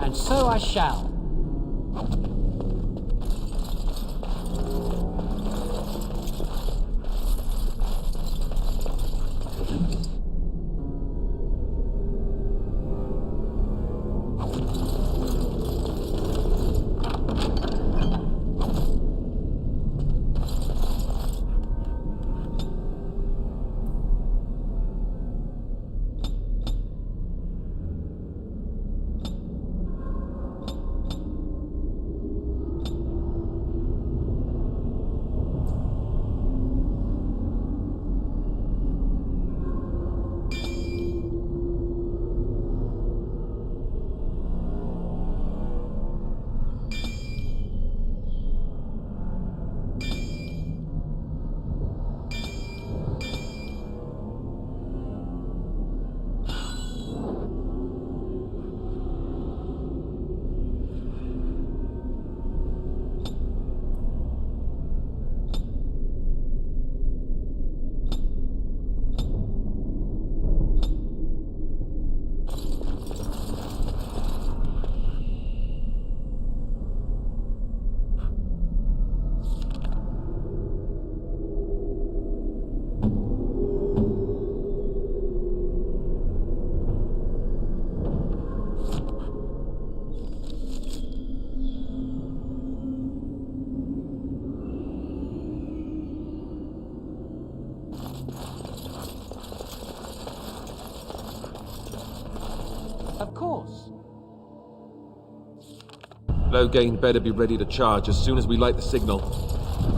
And so I shall. Of course. Loghain better be ready to charge as soon as we light the signal.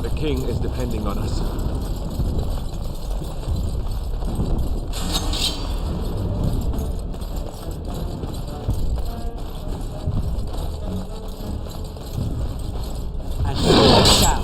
The king is depending on us. And so I shall.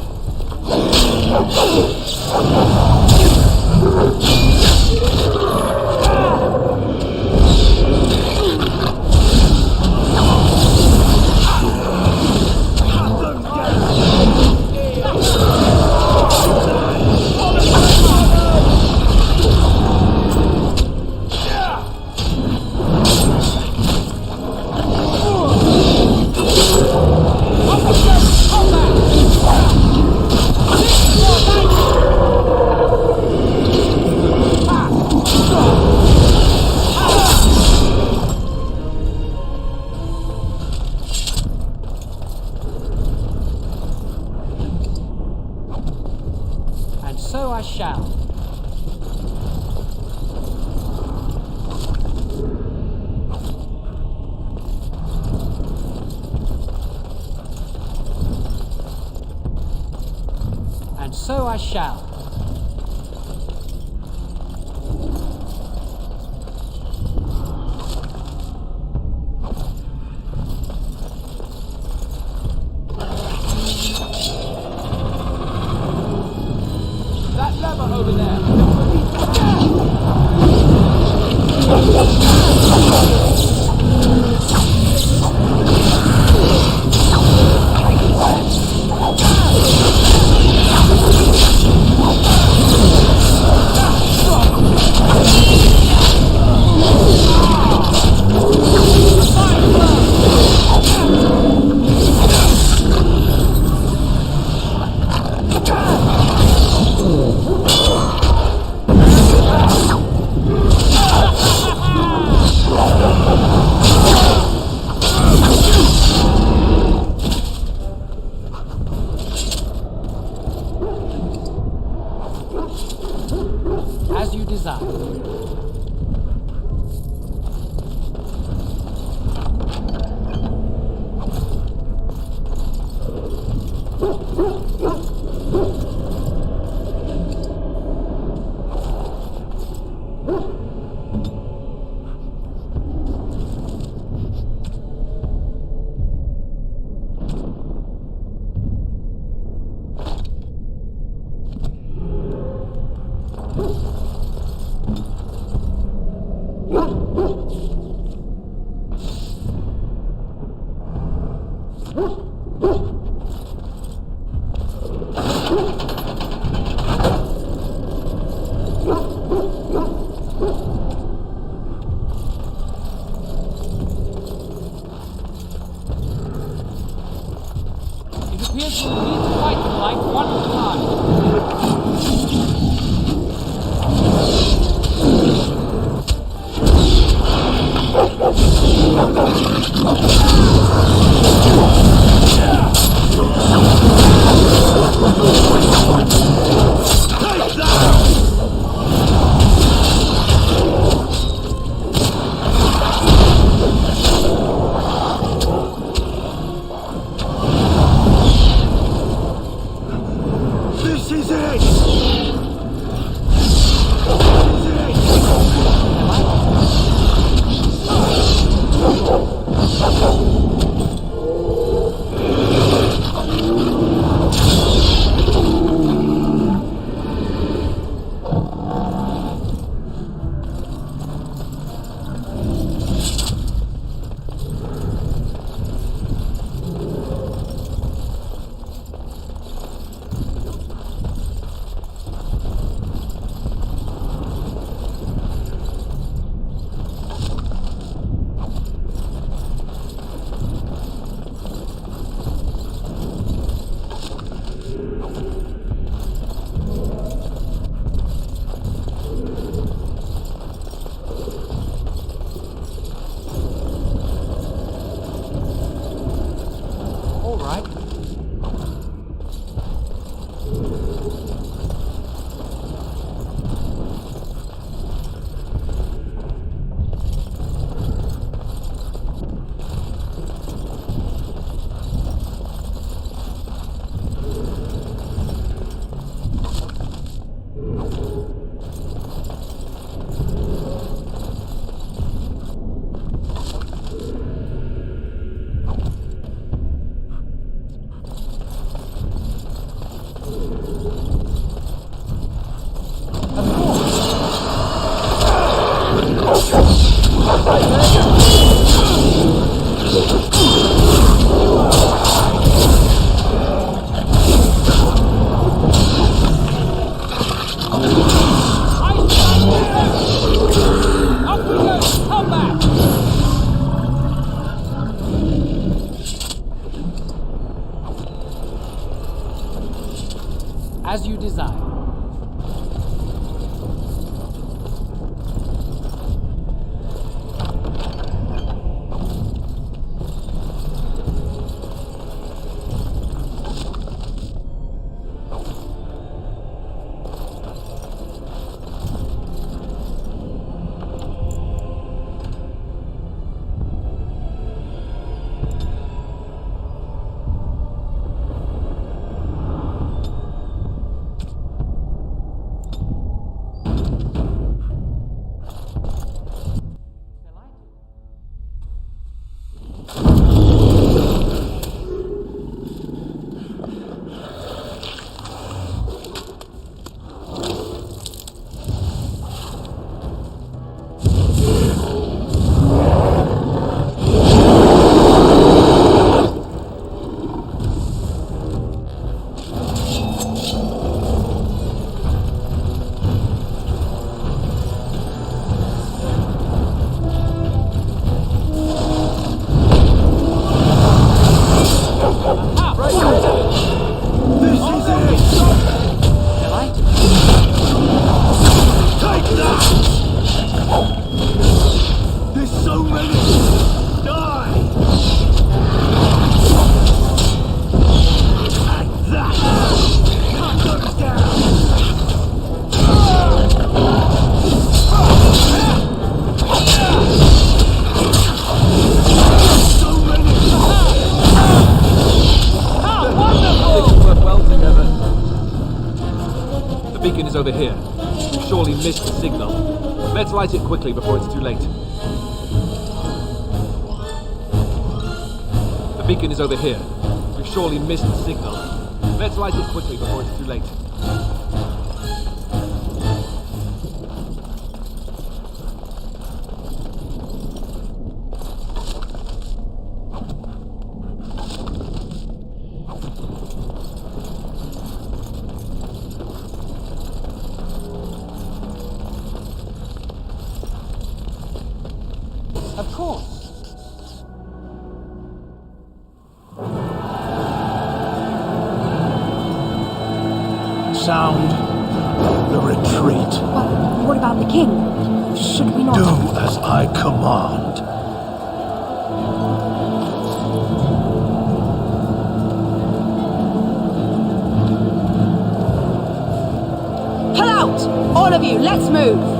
And so I shall. And so I shall. That lever over there. As you desire. We've surely missed the signal. Let's light it quickly before it's too late. The beacon is over here. We've surely missed the signal. Let's light it quickly before it's too late. Of course. Sound the retreat. But what about the king? Should we not... Do as I command. Pull out! All of you, let's move!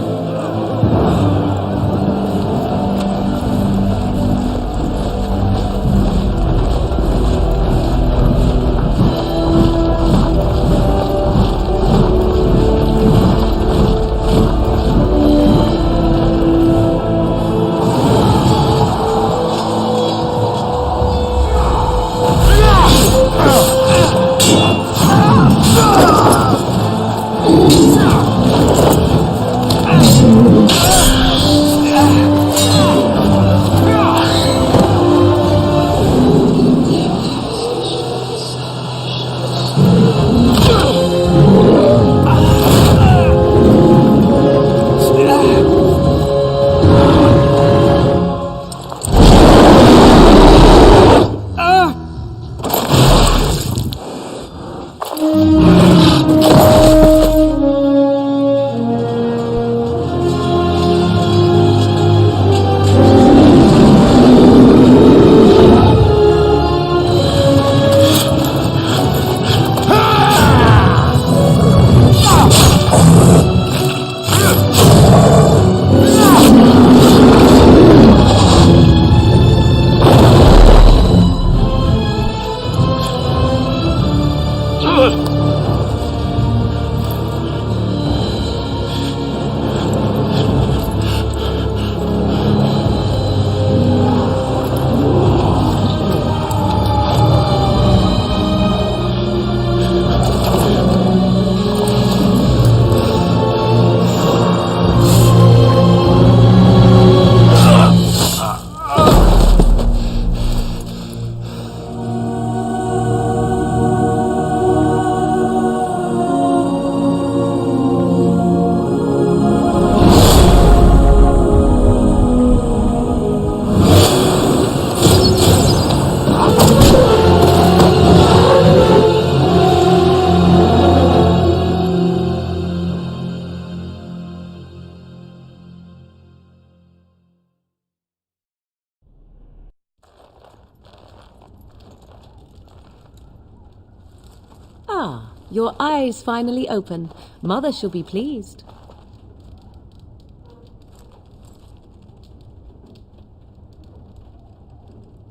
Ah, your eyes finally open. Mother shall be pleased.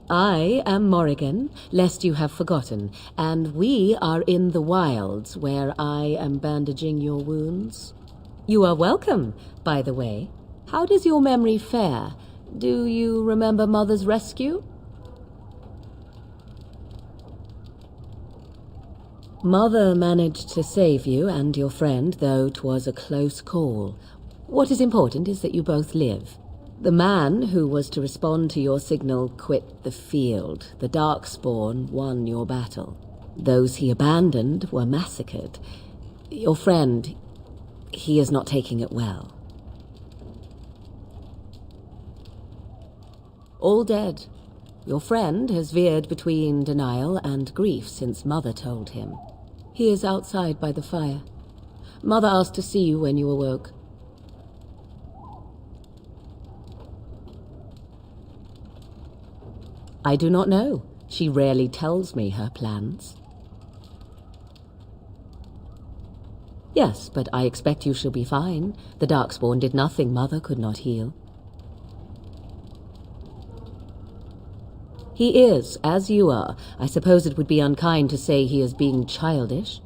I am Morrigan, lest you have forgotten, and we are in the wilds where I am bandaging your wounds. You are welcome, by the way. How does your memory fare? Do you remember Mother's rescue? Mother managed to save you and your friend, though 'twas a close call. What is important is that you both live. The man who was to respond to your signal quit the field. The Darkspawn won your battle. Those he abandoned were massacred. Your friend, he is not taking it well. All dead. Your friend has veered between denial and grief since Mother told him. He is outside by the fire. Mother asked to see you when you awoke. I do not know. She rarely tells me her plans. Yes, but I expect you shall be fine. The Darkspawn did nothing Mother could not heal. He is, as you are. I suppose it would be unkind to say he is being childish.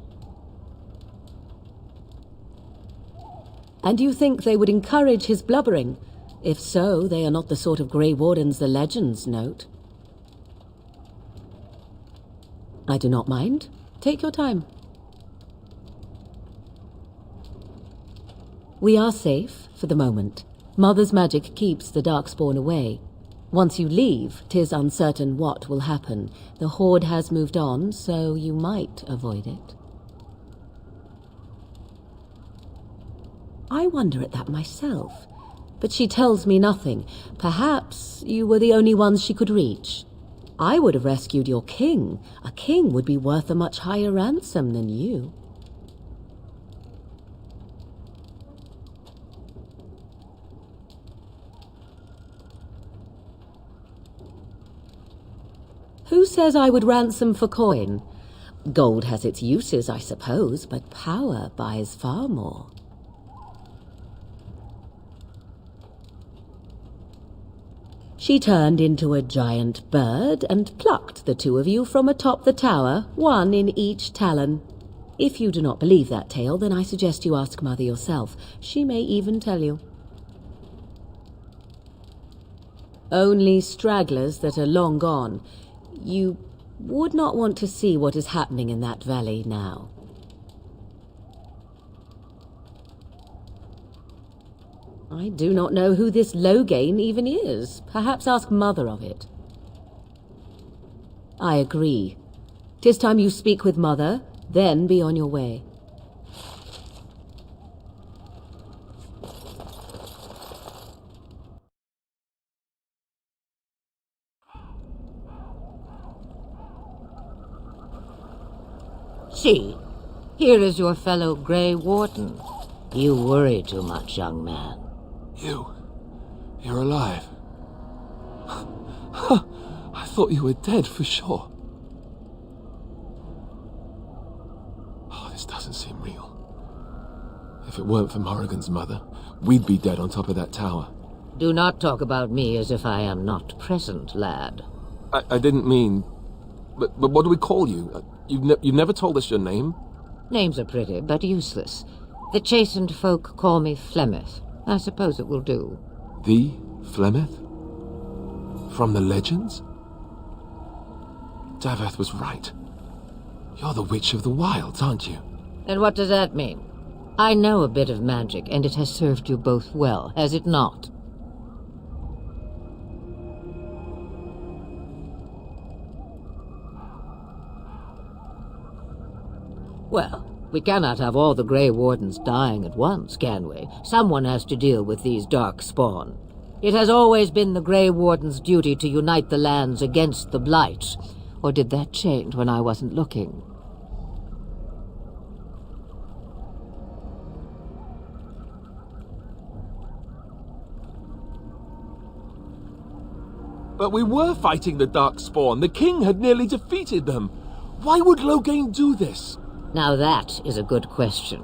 And you think they would encourage his blubbering? If so, they are not the sort of Grey Wardens the legends note. I do not mind. Take your time. We are safe, for the moment. Mother's magic keeps the Darkspawn away. Once you leave, 'tis uncertain what will happen. The Horde has moved on, so you might avoid it. I wonder at that myself. But she tells me nothing. Perhaps you were the only ones she could reach. I would have rescued your king. A king would be worth a much higher ransom than you. Who says I would ransom for coin? Gold has its uses, I suppose, but power buys far more. She turned into a giant bird and plucked the two of you from atop the tower, one in each talon. If you do not believe that tale, then I suggest you ask Mother yourself. She may even tell you. Only stragglers that are long gone. You would not want to see what is happening in that valley now. I do not know who this Loghain even is. Perhaps ask Mother of it. I agree. 'Tis time you speak with Mother, then be on your way. See, here is your fellow Grey Warden. You worry too much, young man. You're alive. I thought you were dead for sure. Oh, this doesn't seem real. If it weren't for Morrigan's mother, we'd be dead on top of that tower. Do not talk about me as if I am not present, lad. I didn't mean... But what do we call you? You've never told us your name? Names are pretty, but useless. The chastened folk call me Flemeth. I suppose it will do. The Flemeth? From the legends? Daveth was right. You're the Witch of the Wilds, aren't you? And what does that mean? I know a bit of magic, and it has served you both well, has it not? Well, we cannot have all the Grey Wardens dying at once, can we? Someone has to deal with these Darkspawn. It has always been the Grey Warden's duty to unite the lands against the Blight. Or did that change when I wasn't looking? But we were fighting the Darkspawn. The king had nearly defeated them. Why would Loghain do this? Now that is a good question.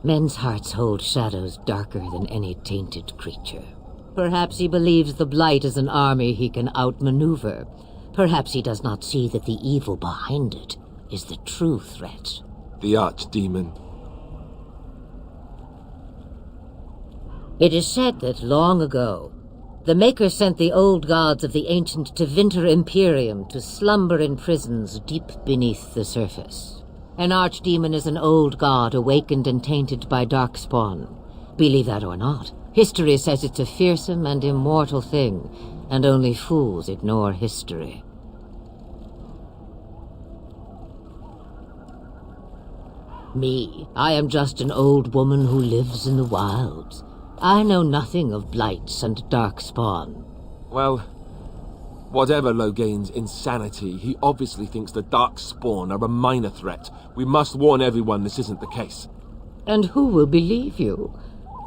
Men's hearts hold shadows darker than any tainted creature. Perhaps he believes the Blight is an army he can outmaneuver. Perhaps he does not see that the evil behind it is the true threat. The Archdemon. It is said that long ago, the Maker sent the old gods of the ancient Tevinter Imperium to slumber in prisons deep beneath the surface. An archdemon is an old god awakened and tainted by Darkspawn. Believe that or not, history says it's a fearsome and immortal thing, and only fools ignore history. Me, I am just an old woman who lives in the wilds. I know nothing of blights and Darkspawn. Well, whatever Loghain's insanity, he obviously thinks the Darkspawn are a minor threat. We must warn everyone this isn't the case. And who will believe you?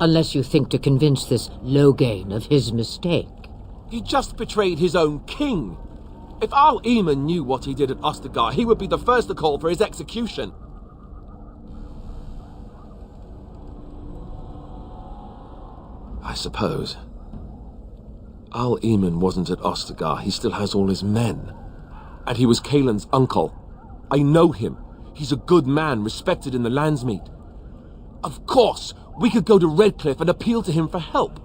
Unless you think to convince this Loghain of his mistake. He just betrayed his own king. If Al Eamon knew what he did at Ostagar, he would be the first to call for his execution. I suppose. Al Eamon wasn't at Ostagar. He still has all his men. And he was Kaelin's uncle. I know him. He's a good man, respected in the Landsmeet. Of course, We could go to Redcliffe and appeal to him for help.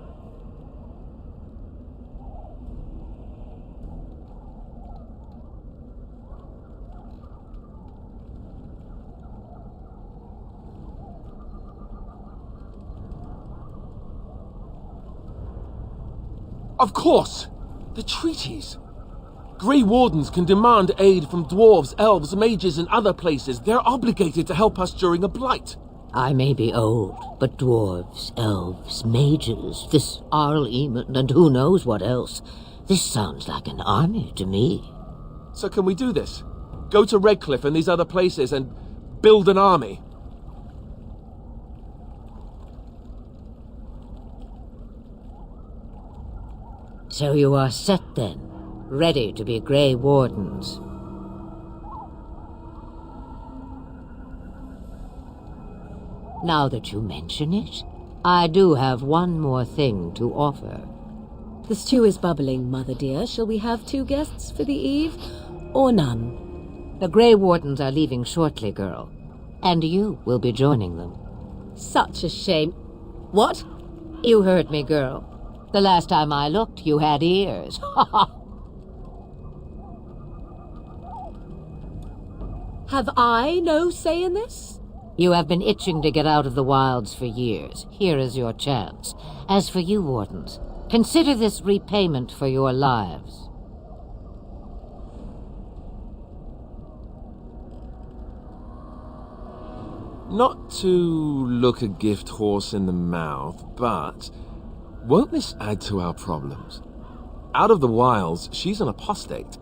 Of course! The treaties! Grey Wardens can demand aid from dwarves, elves, mages, and other places. They're obligated to help us during a blight. I may be old, but dwarves, elves, mages, this Arl Eamon, and who knows what else. This sounds like an army to me. So can we do this? Go to Redcliffe and these other places and build an army? So you are set then, ready to be Grey Wardens. Now that you mention it, I do have one more thing to offer. The stew is bubbling, Mother dear. Shall we have 2 guests for the eve, or none? The Grey Wardens are leaving shortly, girl, and you will be joining them. Such a shame. What? You heard me, girl. The last time I looked, you had ears. Have I no say in this? You have been itching to get out of the wilds for years. Here is your chance. As for you, Wardens, consider this repayment for your lives. Not to look a gift horse in the mouth, but won't this add to our problems? Out of the wilds, she's an apostate.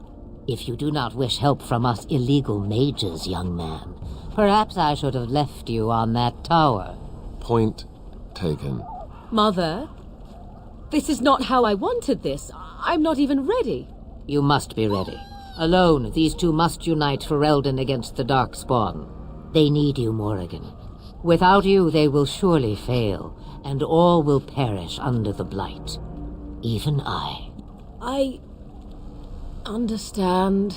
If you do not wish help from us illegal mages, young man, perhaps I should have left you on that tower. Point taken. Mother, this is not how I wanted this. I'm not even ready. You must be ready. Alone, these 2 must unite for Eldon against the Darkspawn. They need you, Morrigan. Without you, they will surely fail, and all will perish under the Blight. Even I. I understand.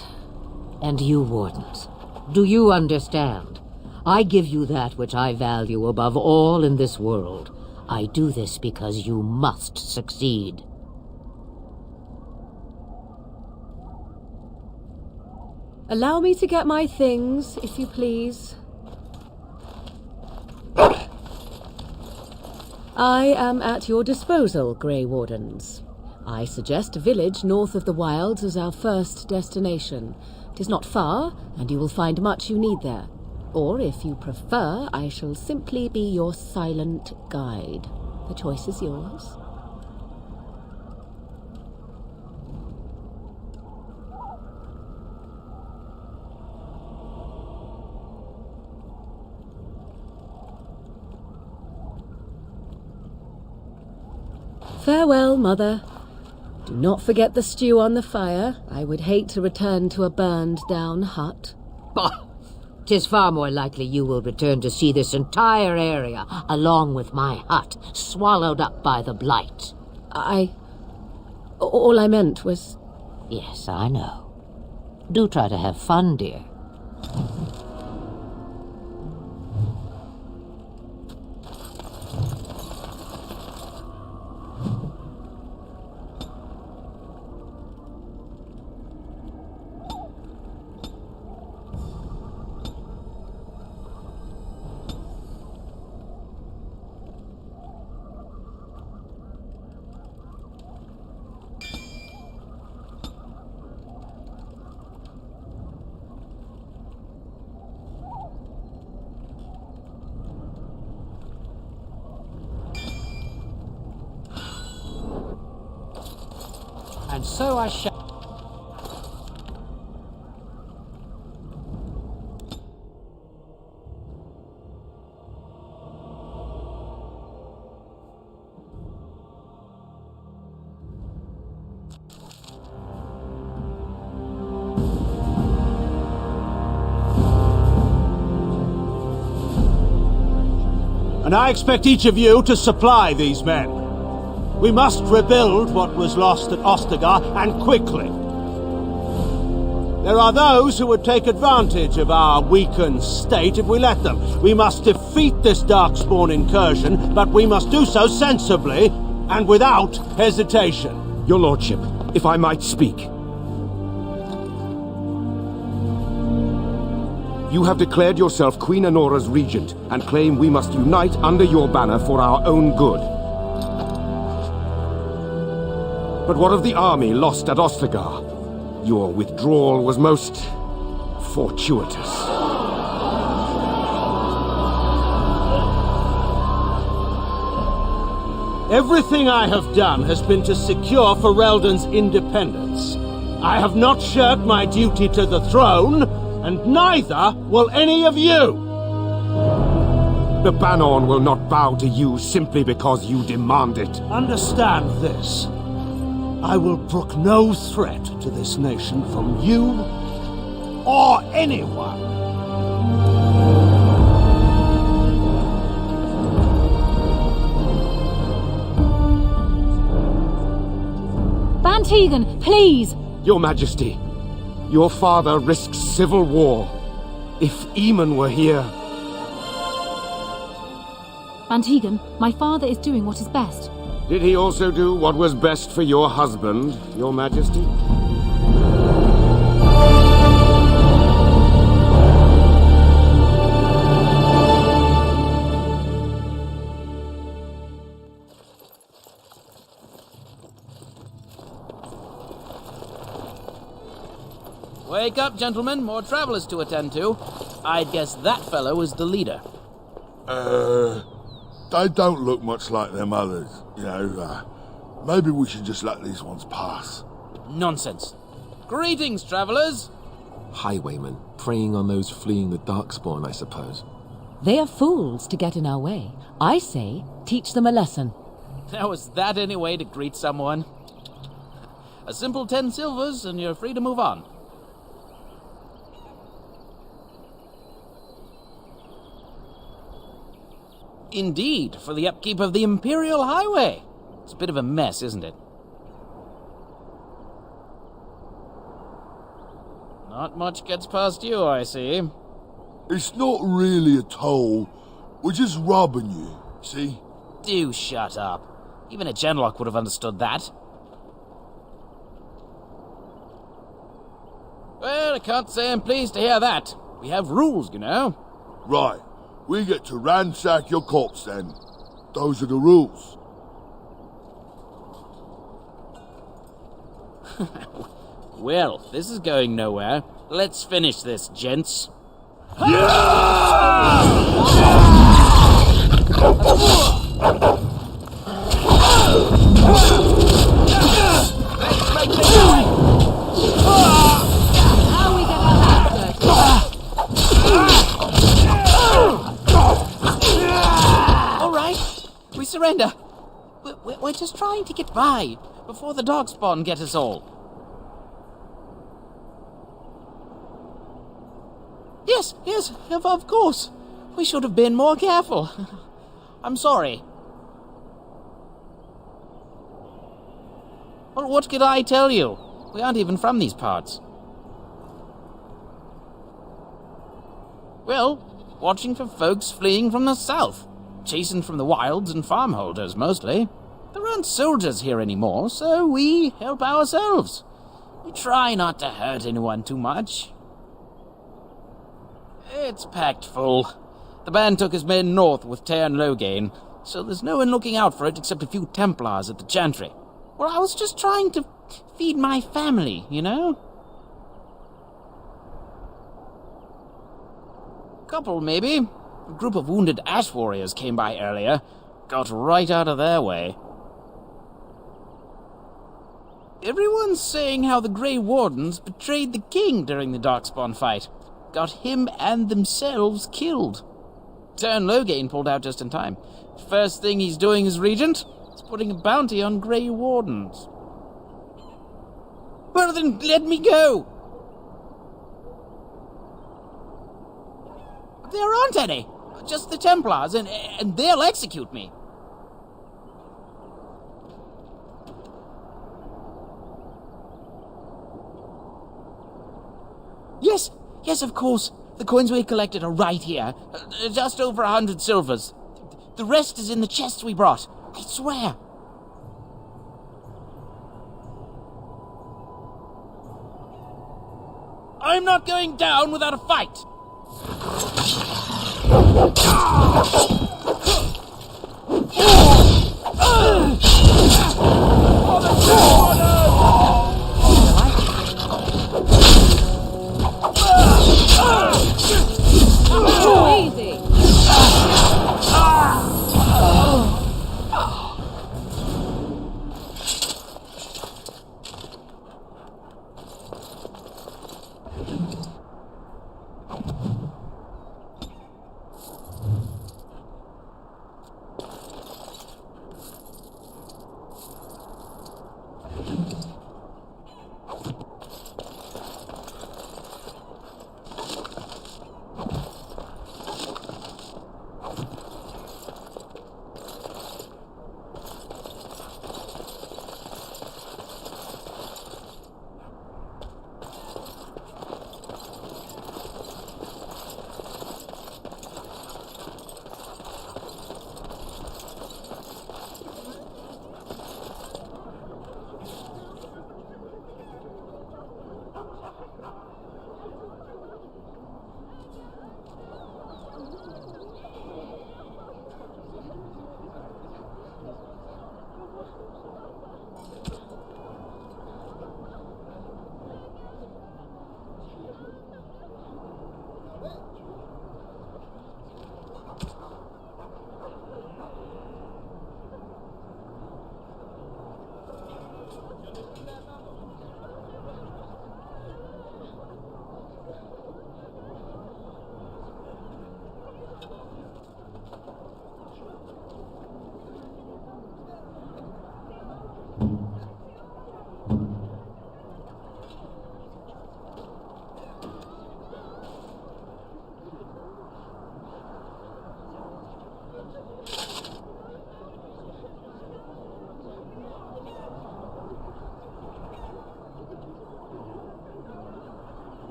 And you, Wardens, do you understand? I give you that which I value above all in this world. I do this because you must succeed. Allow me to get my things, if you please. I am at your disposal, Grey Wardens. I suggest a village north of the wilds as our first destination. It is not far, and you will find much you need there. Or, if you prefer, I shall simply be your silent guide. The choice is yours. Farewell, Mother. Do not forget the stew on the fire. I would hate to return to a burned-down hut. Bah! 'Tis far more likely you will return to see this entire area, along with my hut, swallowed up by the Blight. All I meant was... Yes, I know. Do try to have fun, dear. And so I shall. And I expect each of you to supply these men. We must rebuild what was lost at Ostagar, and quickly. There are those who would take advantage of our weakened state if we let them. We must defeat this Darkspawn incursion, but we must do so sensibly and without hesitation. Your lordship, if I might speak. You have declared yourself Queen Anora's regent, and claim we must unite under your banner for our own good. But what of the army lost at Ostagar? Your withdrawal was most fortuitous. Everything I have done has been to secure Ferelden's independence. I have not shirked my duty to the throne, and neither will any of you! The Bannorn will not bow to you simply because you demand it. Understand this. I will brook no threat to this nation from you or anyone. Bantegan, please! Your Majesty, your father risks civil war. If Eamon were here... Bantegan, my father is doing what is best. Did he also do what was best for your husband, Your Majesty? Wake up, gentlemen. More travelers to attend to. I'd guess that fellow is the leader. They don't look much like them others, you know. Maybe we should just let these ones pass. Nonsense. Greetings, travelers. Highwaymen, preying on those fleeing the Darkspawn, I suppose. They are fools to get in our way. I say, teach them a lesson. Now, is that any way to greet someone? A simple 10 silvers and you're free to move on. Indeed, for the upkeep of the Imperial Highway. It's a bit of a mess, isn't it? Not much gets past you, I see. It's not really a toll. We're just robbing you, see? Do shut up. Even a Genlock would have understood that. Well, I can't say I'm pleased to hear that. We have rules, you know. Right. We get to ransack your corpse then. Those are the rules. Well, this is going nowhere. Let's finish this, gents. All right, we surrender. We're just trying to get by before the Darkspawn get us all. Yes, of course. We should have been more careful. I'm sorry. Well, what could I tell you? We aren't even from these parts. Well, watching for folks fleeing from the south. Chasing from the wilds and farmholders, mostly. There aren't soldiers here anymore, so we help ourselves. We try not to hurt anyone too much. It's packed full. The band took his men north with Tairn Loghain, so there's no one looking out for it except a few Templars at the Chantry. Well, I was just trying to feed my family, you know? Couple, maybe. A group of wounded Ash Warriors came by earlier. Got right out of their way. Everyone's saying how the Grey Wardens betrayed the king during the Darkspawn fight. Got him and themselves killed. Tairn Loghain pulled out just in time. First thing he's doing as regent is putting a bounty on Grey Wardens. Well then, let me go! There aren't any. Just the Templars, and they'll execute me. Yes, yes, of course. The coins we collected are right here. Just over 100 silvers. The rest is in the chests we brought. I swear. I'm not going down without a fight. Easy.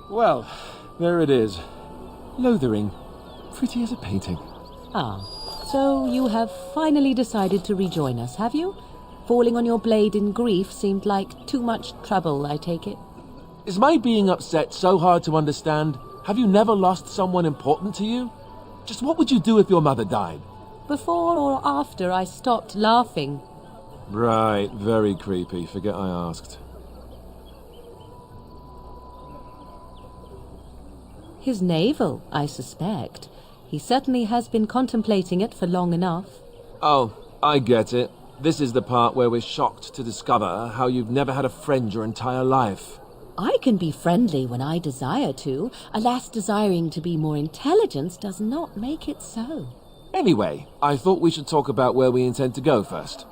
Well, there it is. Lothering. Pretty as a painting. Ah, so you have finally decided to rejoin us, have you? Falling on your blade in grief seemed like too much trouble, I take it. Is my being upset so hard to understand? Have you never lost someone important to you? Just what would you do if your mother died? Before or after I stopped laughing? Right, very creepy. Forget I asked. His navel, I suspect. He certainly has been contemplating it for long enough. Oh, I get it. This is the part where we're shocked to discover how you've never had a friend your entire life. I can be friendly when I desire to. Alas, desiring to be more intelligent does not make it so. Anyway, I thought we should talk about where we intend to go first.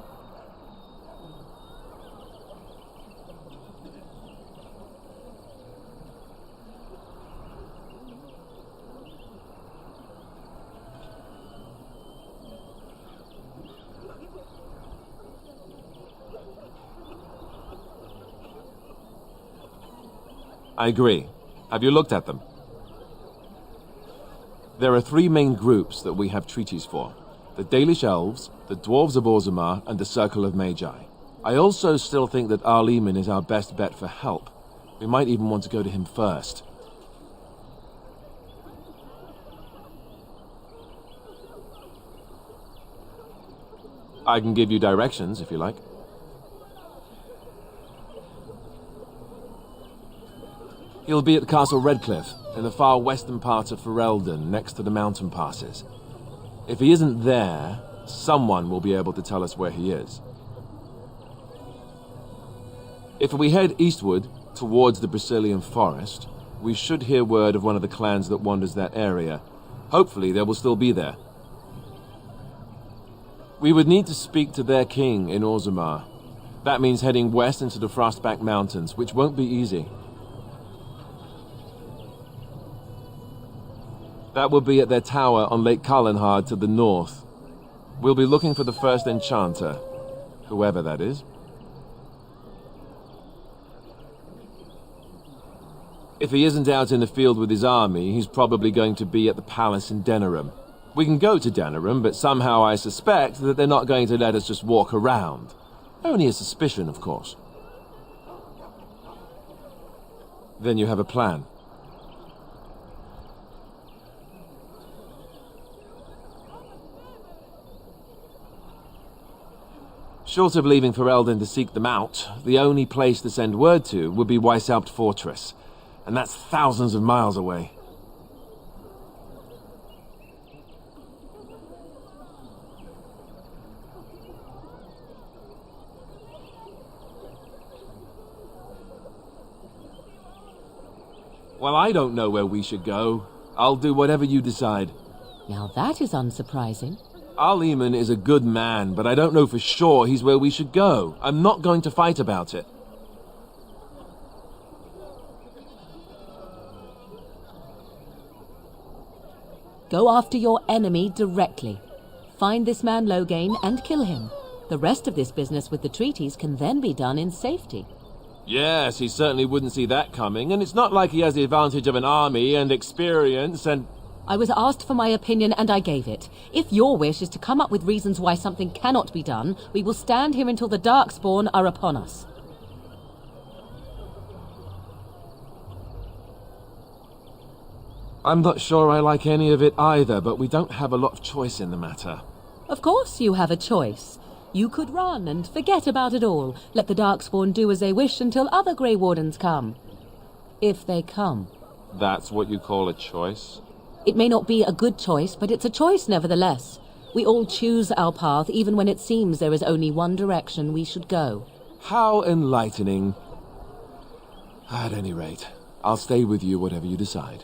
I agree. Have you looked at them? There are three main groups that we have treaties for. The Dalish Elves, the Dwarves of Orzammar, and the Circle of Magi. I also still think that Arleman is our best bet for help. We might even want to go to him first. I can give you directions, if you like. He'll be at Castle Redcliffe, in the far western part of Ferelden, next to the mountain passes. If he isn't there, someone will be able to tell us where he is. If we head eastward, towards the Brisilian Forest, we should hear word of one of the clans that wanders that area. Hopefully they will still be there. We would need to speak to their king in Orzammar. That means heading west into the Frostback Mountains, which won't be easy. That will be at their tower on Lake Kalenhard to the north. We'll be looking for the first enchanter, whoever that is. If he isn't out in the field with his army, he's probably going to be at the palace in Denerim. We can go to Denerim, but somehow I suspect that they're not going to let us just walk around. Only a suspicion, of course. Then you have a plan. Short of leaving Ferelden to seek them out, the only place to send word to would be Weishaupt Fortress, and that's thousands of miles away. Well, I don't know where we should go. I'll do whatever you decide. Now that is unsurprising. Arleman is a good man, but I don't know for sure he's where we should go. I'm not going to fight about it. Go after your enemy directly. Find this man Loghain and kill him. The rest of this business with the treaties can then be done in safety. Yes, he certainly wouldn't see that coming, and it's not like he has the advantage of an army and experience and... I was asked for my opinion and I gave it. If your wish is to come up with reasons why something cannot be done, we will stand here until the Darkspawn are upon us. I'm not sure I like any of it either, but we don't have a lot of choice in the matter. Of course you have a choice. You could run and forget about it all. Let the Darkspawn do as they wish until other Grey Wardens come. If they come. That's what you call a choice? It may not be a good choice, but it's a choice nevertheless. We all choose our path, even when it seems there is only one direction we should go. How enlightening. At any rate, I'll stay with you whatever you decide.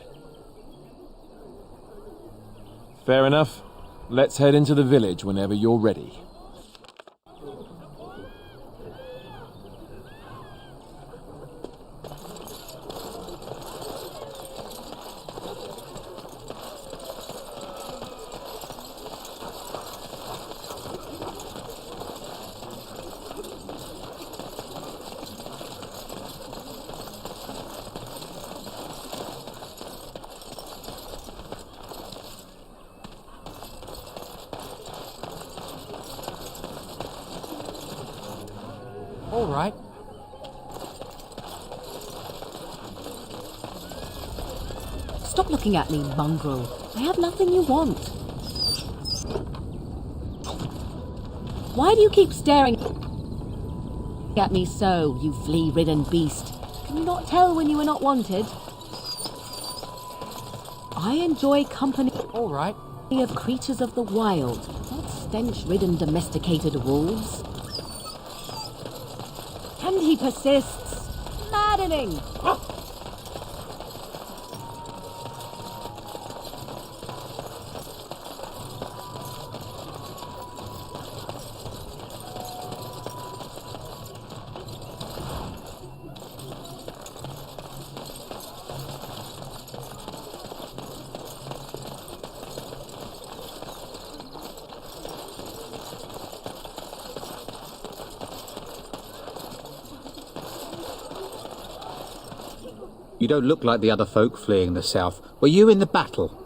Fair enough. Let's head into the village whenever you're ready. All right. Stop looking at me, mongrel. I have nothing you want. Why do you keep staring at me so, you flea-ridden beast? Can you not tell when you are not wanted? I enjoy company All right. of creatures of the wild, not stench-ridden domesticated wolves. And he persists. Maddening! You don't look like the other folk fleeing the south. Were you in the battle?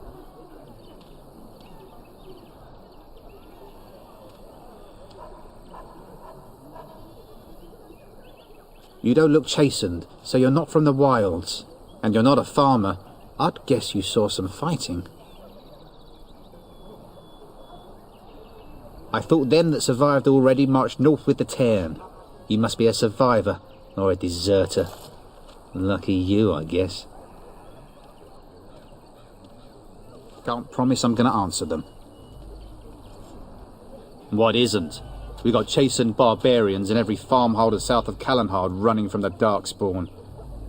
You don't look chastened, so you're not from the wilds. And you're not a farmer. I'd guess you saw some fighting. I thought them that survived already marched north with the Tairn. You must be a survivor, or a deserter. Lucky you, I guess. Can't promise I'm going to answer them. What isn't? We got chastened barbarians in every farmholder south of Kalenhard running from the Darkspawn.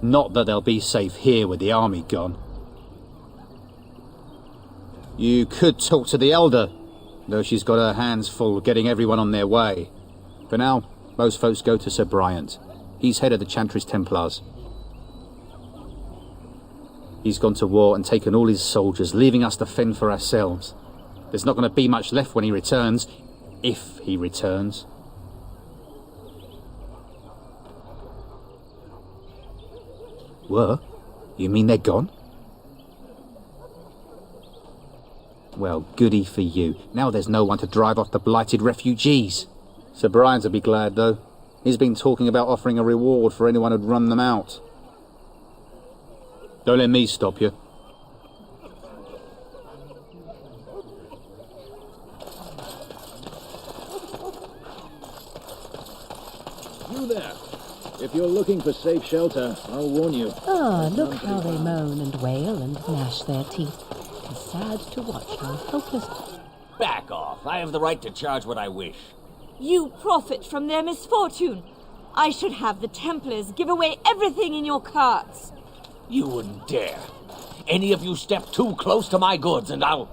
Not that they'll be safe here with the army gone. You could talk to the Elder, though she's got her hands full getting everyone on their way. For now, most folks go to Sir Bryant. He's head of the Chantry's Templars. He's gone to war and taken all his soldiers, leaving us to fend for ourselves. There's not going to be much left when he returns, if he returns. What? You mean they're gone? Well, goody for you. Now there's no one to drive off the blighted refugees. Sir Brian's will be glad, though. He's been talking about offering a reward for anyone who'd run them out. Don't let me stop you. You there. If you're looking for safe shelter, I'll warn you. Ah, look how they moan and wail and gnash their teeth. It is sad to watch how helpless... Back off. I have the right to charge what I wish. You profit from their misfortune. I should have the Templars give away everything in your carts. You wouldn't dare. Any of you step too close to my goods and I'll...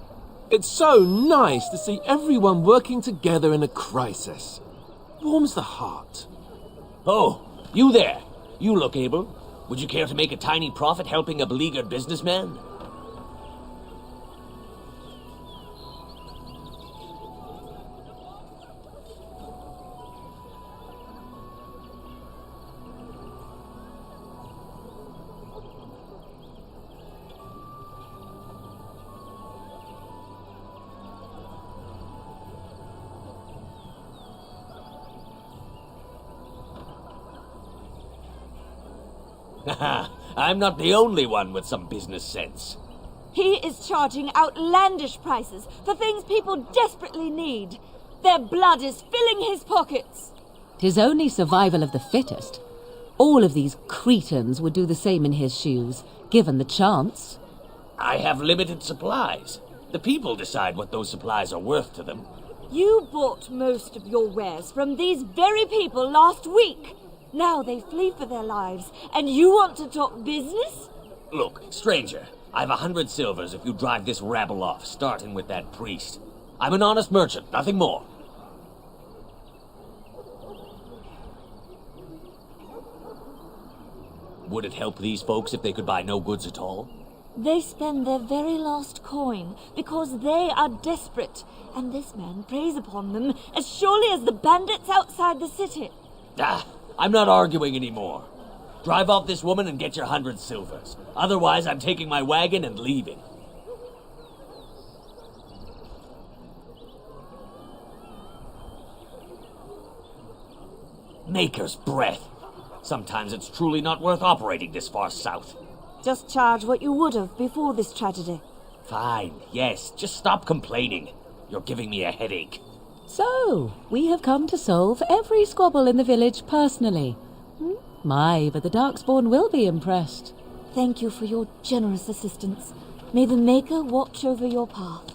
It's so nice to see everyone working together in a crisis. Warms the heart. Oh, you there. You look able. Would you care to make a tiny profit helping a beleaguered businessman? I'm not the only one with some business sense. He is charging outlandish prices for things people desperately need. Their blood is filling his pockets. 'Tis only survival of the fittest. All of these cretins would do the same in his shoes, given the chance. I have limited supplies. The people decide what those supplies are worth to them. You bought most of your wares from these very people last week. Now they flee for their lives, and you want to talk business? Look, stranger, I've 100 silvers if you drive this rabble off, starting with that priest. I'm an honest merchant, nothing more. Would it help these folks if they could buy no goods at all? They spend their very last coin because they are desperate, and this man preys upon them as surely as the bandits outside the city. I'm not arguing anymore. Drive off this woman and get your 100 silvers. Otherwise, I'm taking my wagon and leaving. Maker's breath. Sometimes it's truly not worth operating this far south. Just charge what you would have before this tragedy. Fine, yes, just stop complaining. You're giving me a headache. So, we have come to solve every squabble in the village personally. My, but the Darkspawn will be impressed. Thank you for your generous assistance. May the Maker watch over your path.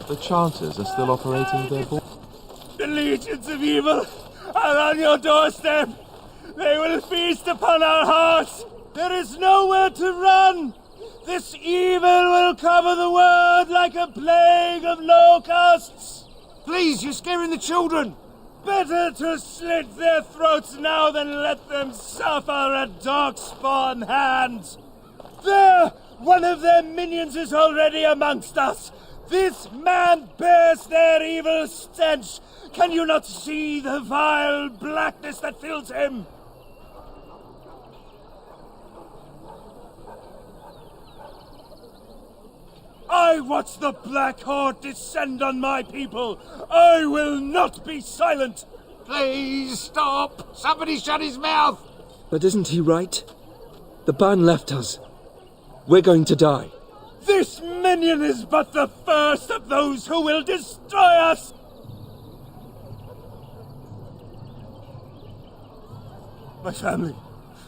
The Chanters are still operating their ball. The legions of evil are on your doorstep. They will feast upon our hearts. There is nowhere to run. This evil will cover the world like a plague of locusts. Please, you're scaring the children. Better to slit their throats now than let them suffer at Darkspawn hands. There! One of their minions is already amongst us. This man bears their evil stench. Can you not see the vile blackness that fills him? I watch the Black Horde descend on my people. I will not be silent. Please stop. Somebody shut his mouth. But isn't he right? The ban left us. We're going to die. This minion is but the first of those who will destroy us! My family,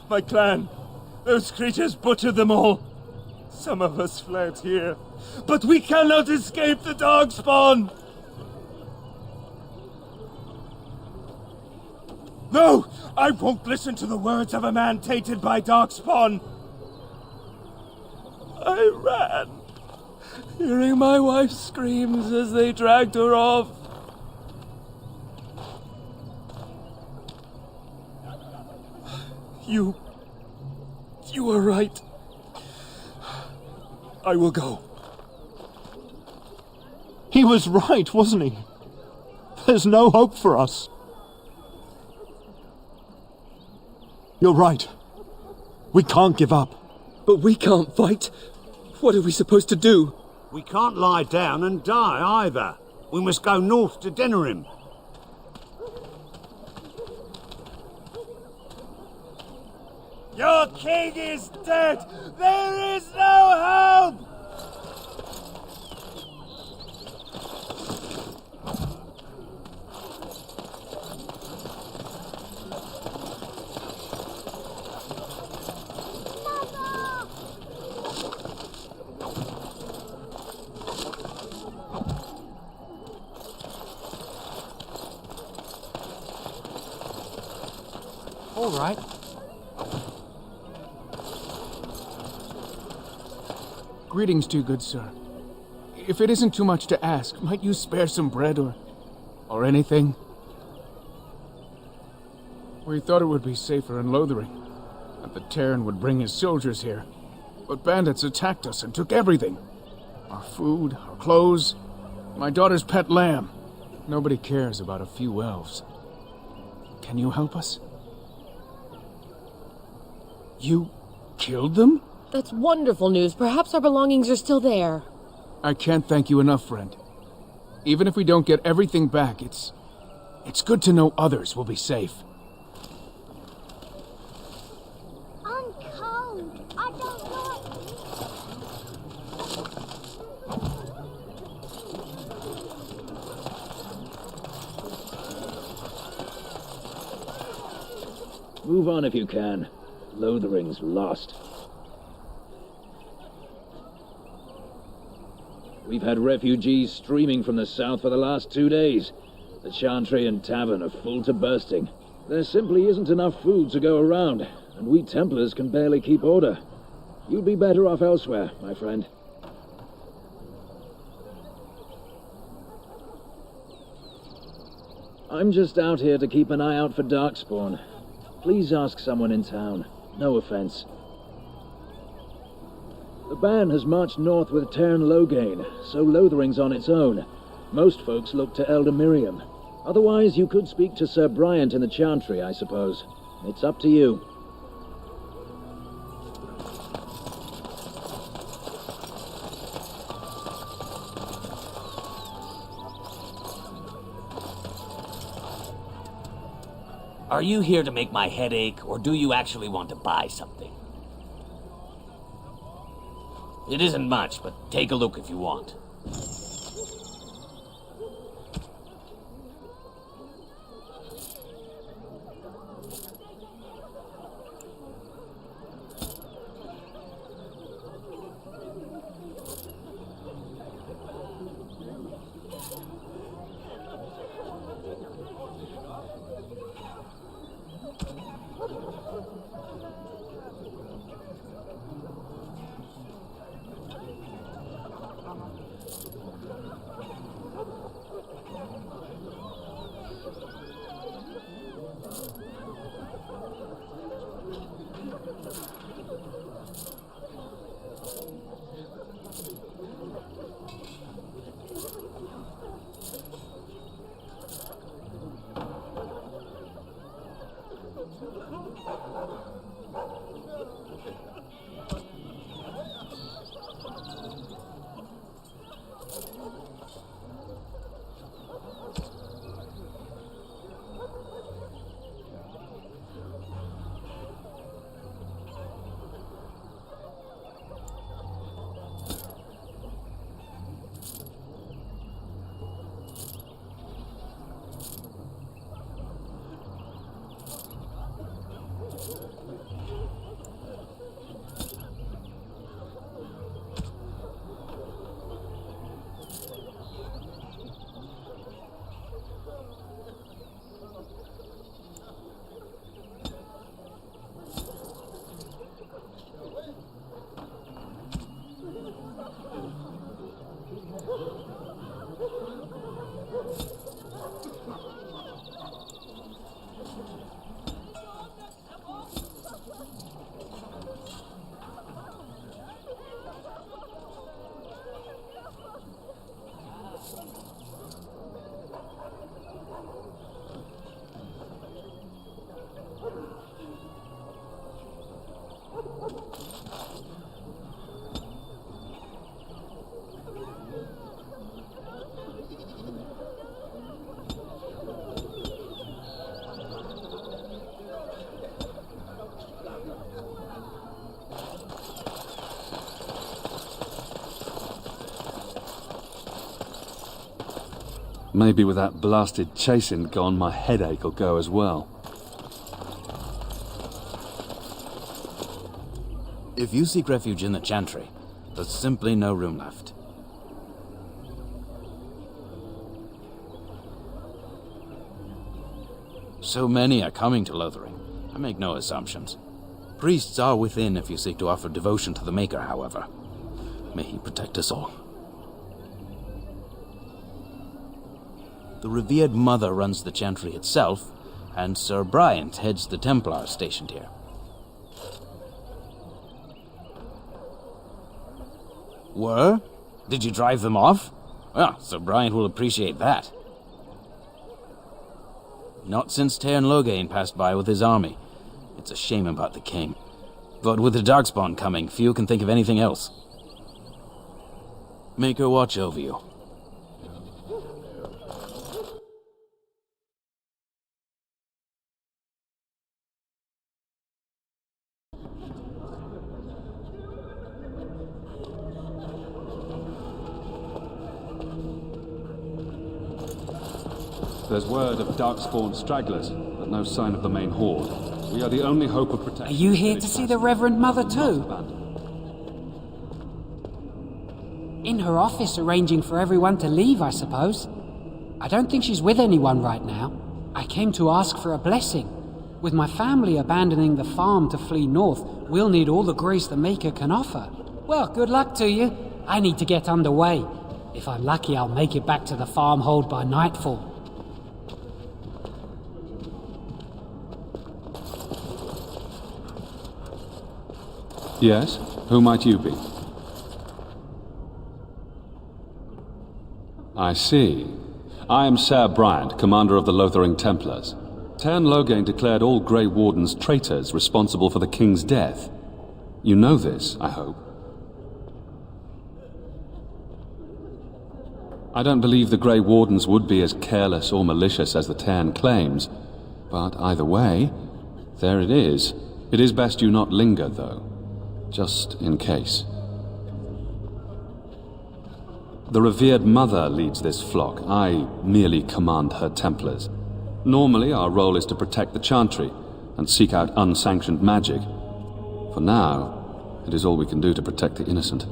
my clan, those creatures butchered them all. Some of us fled here, but we cannot escape the Darkspawn! No! I won't listen to the words of a man tainted by Darkspawn! I ran, hearing my wife's screams as they dragged her off. You are right. I will go. He was right, wasn't he? There's no hope for us. You're right. We can't give up. But we can't fight. What are we supposed to do? We can't lie down and die either. We must go north to Denerim. Your king is dead! There is no hope! All right. Greetings to you, good sir. If it isn't too much to ask, might you spare some bread or anything? We thought it would be safer in Lothering, that the Terran would bring his soldiers here. But bandits attacked us and took everything. Our food, our clothes, my daughter's pet lamb. Nobody cares about a few elves. Can you help us? You killed them? That's wonderful news. Perhaps our belongings are still there. I can't thank you enough, friend. Even if we don't get everything back, it's good to know others will be safe. I'm cold. I don't like. Move on if you can. Lothering's lost. We've had refugees streaming from the south for the last 2 days. The Chantry and Tavern are full to bursting. There simply isn't enough food to go around, and we Templars can barely keep order. You'd be better off elsewhere, my friend. I'm just out here to keep an eye out for Darkspawn. Please ask someone in town. No offense. The band has marched north with Terran Loghain, so Lothering's on its own. Most folks look to Elder Miriam. Otherwise, you could speak to Sir Bryant in the Chantry, I suppose. It's up to you. Are you here to make my head ache, or do you actually want to buy something? It isn't much, but take a look if you want. Maybe with that blasted chasing gone, my headache will go as well. If you seek refuge in the Chantry, there's simply no room left. So many are coming to Lothering. I make no assumptions. Priests are within if you seek to offer devotion to the Maker, however. May he protect us all. The revered Mother runs the Chantry itself, and Sir Bryant heads the Templars stationed here. Were? Did you drive them off? Well, Sir Bryant will appreciate that. Not since Tairn Loghain passed by with his army. It's a shame about the king. But with the Darkspawn coming, few can think of anything else. Make her watch over you. There's word of Darkspawn stragglers, but no sign of the main horde. We are the only hope of protection. Are you here to see the Reverend Mother too? In her office arranging for everyone to leave, I suppose. I don't think she's with anyone right now. I came to ask for a blessing. With my family abandoning the farm to flee north, we'll need all the grace the Maker can offer. Well, good luck to you. I need to get underway. If I'm lucky, I'll make it back to the farmhold by nightfall. Yes? Who might you be? I see. I am Ser Bryant, commander of the Lothering Templars. Tairn Loghain declared all Grey Wardens traitors responsible for the king's death. You know this, I hope. I don't believe the Grey Wardens would be as careless or malicious as the Tairn claims. But either way, there it is. It is best you not linger, though. Just in case. The revered Mother leads this flock. I merely command her Templars. Normally, our role is to protect the Chantry and seek out unsanctioned magic. For now, it is all we can do to protect the innocent.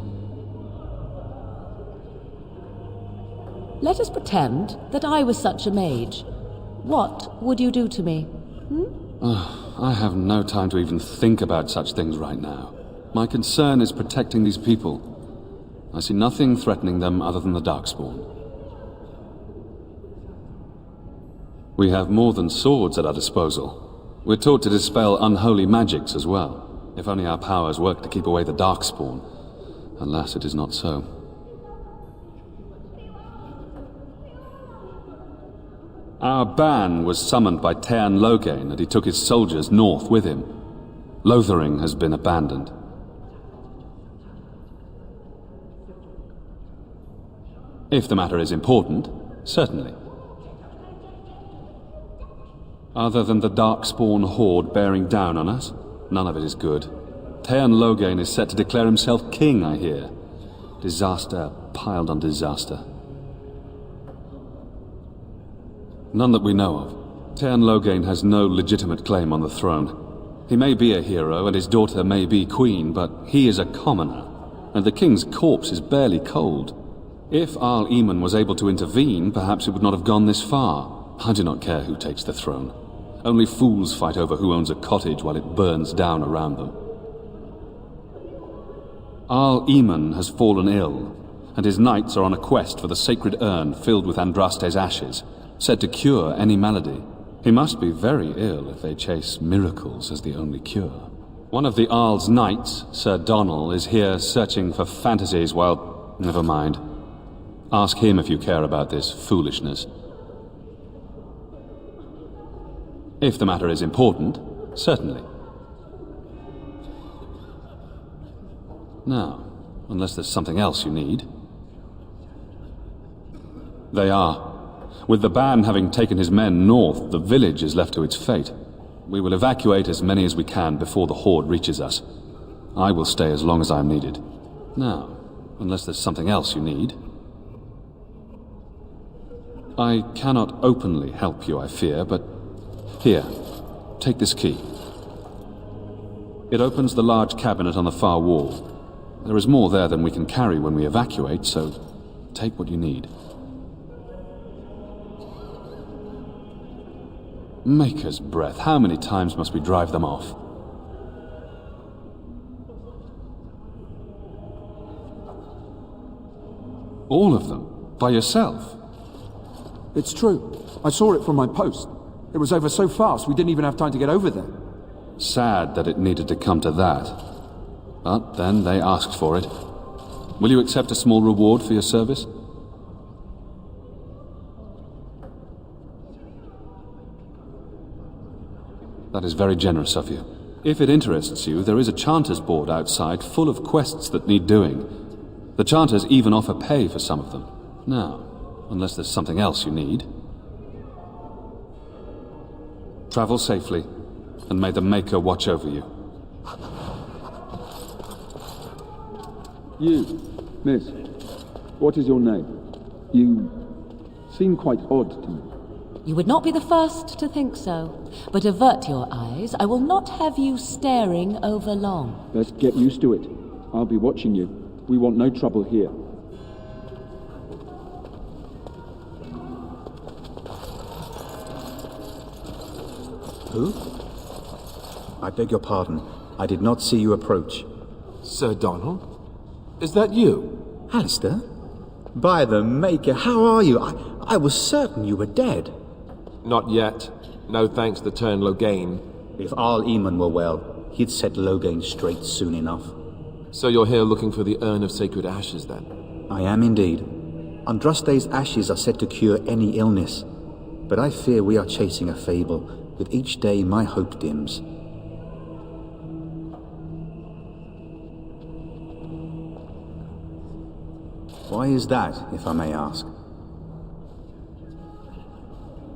Let us pretend that I was such a mage. What would you do to me? I have no time to even think about such things right now. My concern is protecting these people. I see nothing threatening them other than the Darkspawn. We have more than swords at our disposal. We're taught to dispel unholy magics as well. If only our powers work to keep away the Darkspawn. Alas, it is not so. Our ban was summoned by Tairn Loghain, and he took his soldiers north with him. Lothering has been abandoned. If the matter is important, certainly. Other than the Darkspawn horde bearing down on us, none of it is good. Tairn Loghain is set to declare himself king, I hear. Disaster piled on disaster. None that we know of. Tairn Loghain has no legitimate claim on the throne. He may be a hero and his daughter may be queen, but he is a commoner, and the king's corpse is barely cold. If Arl Eamon was able to intervene, perhaps it would not have gone this far. I do not care who takes the throne. Only fools fight over who owns a cottage while it burns down around them. Arl Eamon has fallen ill, and his knights are on a quest for the sacred urn filled with Andraste's ashes, said to cure any malady. He must be very ill if they chase miracles as the only cure. One of the Arl's knights, Sir Donnell, is here searching for fantasies while... never mind. Ask him if you care about this foolishness. If the matter is important, certainly. Now, unless there's something else you need. They are. With the ban having taken his men north, the village is left to its fate. We will evacuate as many as we can before the horde reaches us. I will stay as long as I am needed. Now, unless there's something else you need. I cannot openly help you, I fear, but here, take this key. It opens the large cabinet on the far wall. There is more there than we can carry when we evacuate, so take what you need. Maker's breath, how many times must we drive them off? All of them? By yourself? It's true. I saw it from my post. It was over so fast we didn't even have time to get over there. Sad that it needed to come to that. But then they asked for it. Will you accept a small reward for your service? That is very generous of you. If it interests you, there is a Chanters board outside full of quests that need doing. The Chanters even offer pay for some of them. Now, unless there's something else you need. Travel safely, and may the Maker watch over you. You, miss, what is your name? You seem quite odd to me. You would not be the first to think so. But avert your eyes. I will not have you staring over long. Best get used to it. I'll be watching you. We want no trouble here. Who? I beg your pardon. I did not see you approach. Sir Donald? Is that you? Alistair? By the Maker, how are you? I was certain you were dead. Not yet. No thanks to Tern Loghain. If Arl Eamon were well, he'd set Loghain straight soon enough. So you're here looking for the Urn of Sacred Ashes, then? I am indeed. Andraste's ashes are said to cure any illness. But I fear we are chasing a fable. With each day, my hope dims. Why is that, if I may ask?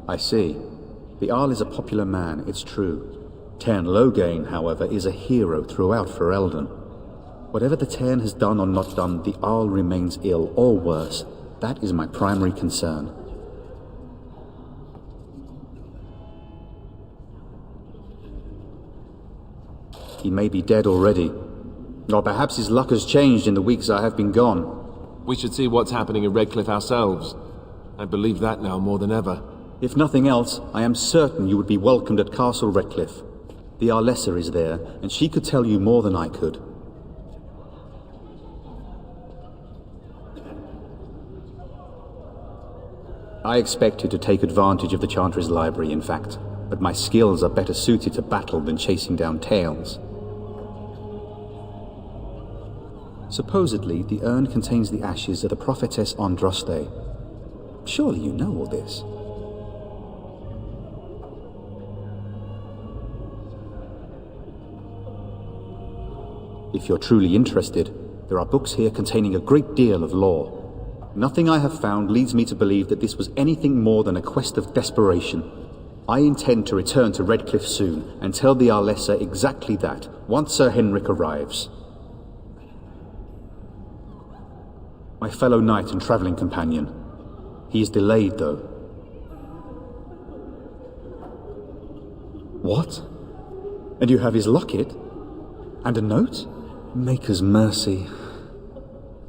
I see. The Arl is a popular man, it's true. Tern Loghain, however, is a hero throughout Ferelden. Whatever the Tern has done or not done, the Arl remains ill, or worse. That is my primary concern. He may be dead already. Or perhaps his luck has changed in the weeks I have been gone. We should see what's happening in Redcliffe ourselves. I believe that now more than ever. If nothing else, I am certain you would be welcomed at Castle Redcliffe. The Arlessa is there, and she could tell you more than I could. I expected to take advantage of the Chantry's library, in fact, but my skills are better suited to battle than chasing down tales. Supposedly, the urn contains the ashes of the prophetess Andraste. Surely you know all this. If you're truly interested, there are books here containing a great deal of lore. Nothing I have found leads me to believe that this was anything more than a quest of desperation. I intend to return to Redcliffe soon and tell the Arlessa exactly that, once Sir Henrik arrives. My fellow knight and travelling companion. He is delayed, though. What? And you have his locket? And a note? Maker's mercy.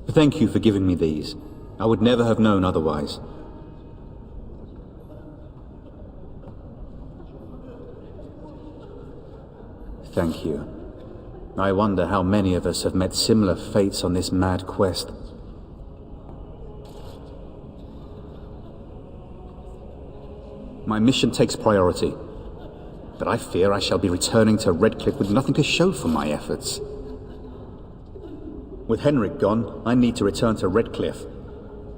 Thank you for giving me these. I would never have known otherwise. Thank you. I wonder how many of us have met similar fates on this mad quest. My mission takes priority, but I fear I shall be returning to Redcliffe with nothing to show for my efforts. With Henrik gone, I need to return to Redcliffe.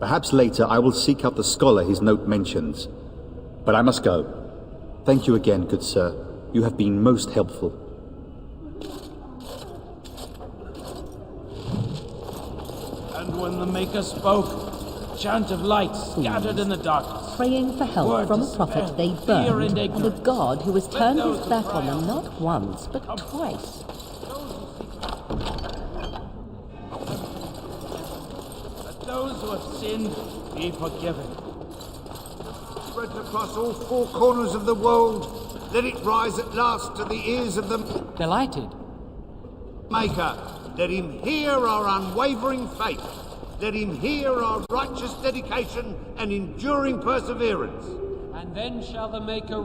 Perhaps later I will seek out the scholar his note mentions. But I must go. Thank you again, good sir. You have been most helpful. And when the Maker spoke, a chant of light scattered in the darkness. Praying for help from a prophet they burned, and a god who has turned his back on them not once, but twice. Let those who have sinned be forgiven. spread across all four corners of the world. Let it rise at last to the ears of the Delighted. Maker. Let him hear our unwavering faith. Let him hear our righteous dedication and enduring perseverance. And then shall the Maker